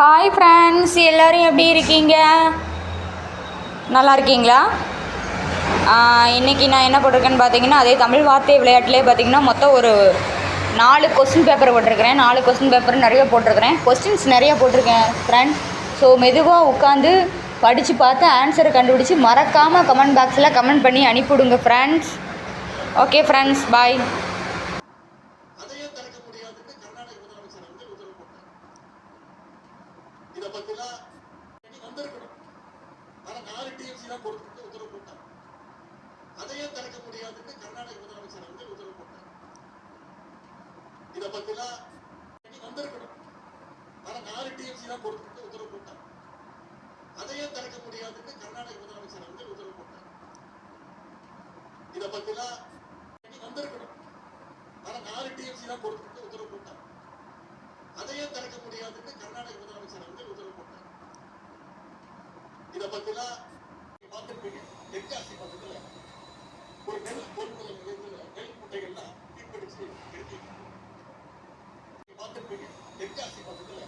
Hi friends, எல்லோரும் எப்படி இருக்கீங்க? நல்லா இருக்கீங்களா? இன்றைக்கி நான் என்ன போட்டிருக்கேன்னு பார்த்தீங்கன்னா, அதே தமிழ் வார்த்தை விளையாட்டுலேயே பார்த்தீங்கன்னா மொத்தம் ஒரு 4 கொஸ்டின் பேப்பர் போட்டிருக்கிறேன். 4 கொஸ்டின் பேப்பர் நிறைய போட்டிருக்கிறேன். கொஸ்டின்ஸ் நிறைய போட்டிருக்கேன் ஃப்ரெண்ட்ஸ். ஸோ மெதுவாக உட்காந்து படித்து பார்த்து ஆன்சரை கண்டுபிடிச்சி மறக்காமல் கமெண்ட் பாக்ஸில் கமெண்ட் பண்ணி அனுப்பிவிடுங்க ஃப்ரெண்ட்ஸ். ஓகே ஃப்ரெண்ட்ஸ், பாய். இத பத்திலாம் வந்திருக்கணும். ஆனா 4 டிஎம்சி தான் கொடுத்துட்டு உத்தரவு போட்டாங்க. அதையே திறக்க முடியாதுன்னு கர்நாடக முதலமைச்சர் உத்தரவு போட்டாங்க. இத பத்திலாம் வந்திருக்கணும். ஆனா 4 டிஎம்சி தான் கொடுத்துட்டு உத்தரவு போட்டாங்க. அதையே திறக்க முடியாதுன்னு கர்நாடக முதலமைச்சர் உத்தரவு போட்டாங்க. இத பத்திலாம் வந்திருக்கணும். ஆனா 4 டிஎம்சி தான் கொடுத்துட்டு உத்தரவு போட்டாங்க. அதையே திறக்க முடியாதுன்னு கர்நாடக முதலமைச்சர் உத்தரவு போட்டாங்க. இத பத்திலாம் பார்த்துருப்பீங்க. தெற்காசி பக்கத்துல ஒரு நெல் கொள்முதல் நிலையத்துல நெல் முட்டைகள்லாம் தீப்பிடிச்சு எடுத்திருக்காங்க. பார்த்துருப்பீங்க. தெற்காசி பக்கத்துல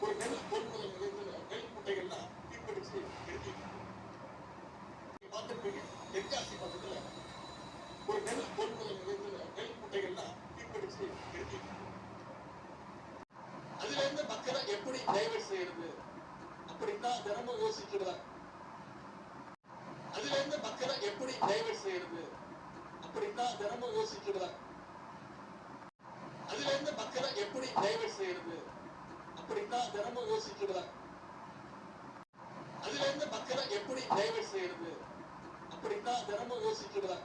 ஒரு நெல் கொள்முதல் நிலையத்துல நெல் முட்டைகள்லாம் தீப்பிடிச்சு எடுத்திருக்காங்க. பார்த்துருப்பீங்க. தெற்காசி பக்கத்துல ஒரு நெல் கொள்முதல் நிலையத்துல நெல் முட்டைகள்லாம் தீப்பிடிச்சு எடுத்திருக்காங்க. அதுல இருந்து மக்களை எப்படி டைவர்ட் செய்யறது அப்படின்னா தினமும் யோசிக்கிறார். அதுல இருந்து மக்களை எப்படி டைவர்ட் செய்யறது அப்படின்னா தினமும் யோசிக்கிறார். அதுல இருந்து மக்களை எப்படி டைவர்ட் செய்யறது அப்படின்னா தினமும் யோசிக்கிறார். அதுல இருந்து மக்களை எப்படி டைவர்ட் செய்யறது அப்படின்னா தினமும் யோசிக்கிறார்.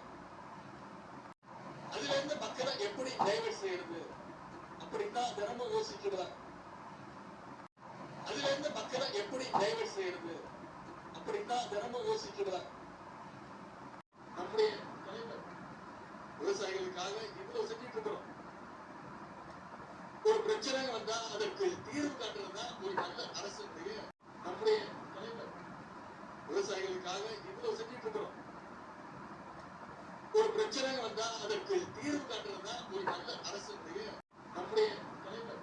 அதுல இருந்து மக்களை எப்படி டைவர்ட் செய்யறது அப்படின்னா தினமும் யோசிக்கிறார். அதுல இருந்து மக்களை எப்படி டைவர்ட் செய்யறது அப்படின்னா தினமும் யோசிக்கிறார். நம்முடைய தலைவர் விவசாயிகளுக்காக இவ்வளவு செஞ்சுட்டு இருக்கிறோம். ஒரு பிரச்சனை வந்தா அதற்கு தீர்வு காட்டுறதுதான் ஒரு நல்ல அரசுடைய. நம்முடைய தலைவர் விவசாயிகளுக்காக இவ்வளவு செஞ்சுட்டு இருக்கிறோம். ஒரு பிரச்சனை வந்தா அதற்கு தீர்வு காட்டுறதுதான் ஒரு நல்ல அரசுடைய. நம்முடைய தலைவர்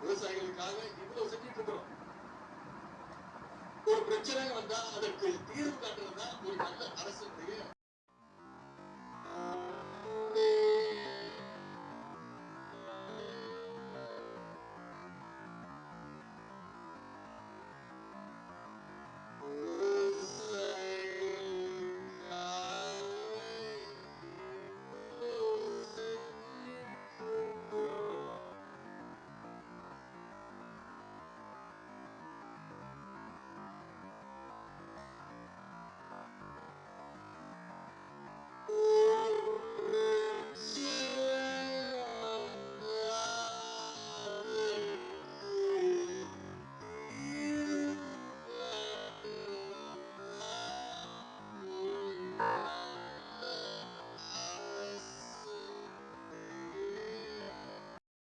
விவசாயிகளுக்காக இவ்வளவு செஞ்சுட்டு இருக்கிறோம். ஒரு பிரச்சனை வந்தா அதற்கு தீர்வு காட்டுறதுதான் ஒரு நல்ல அரசுடைய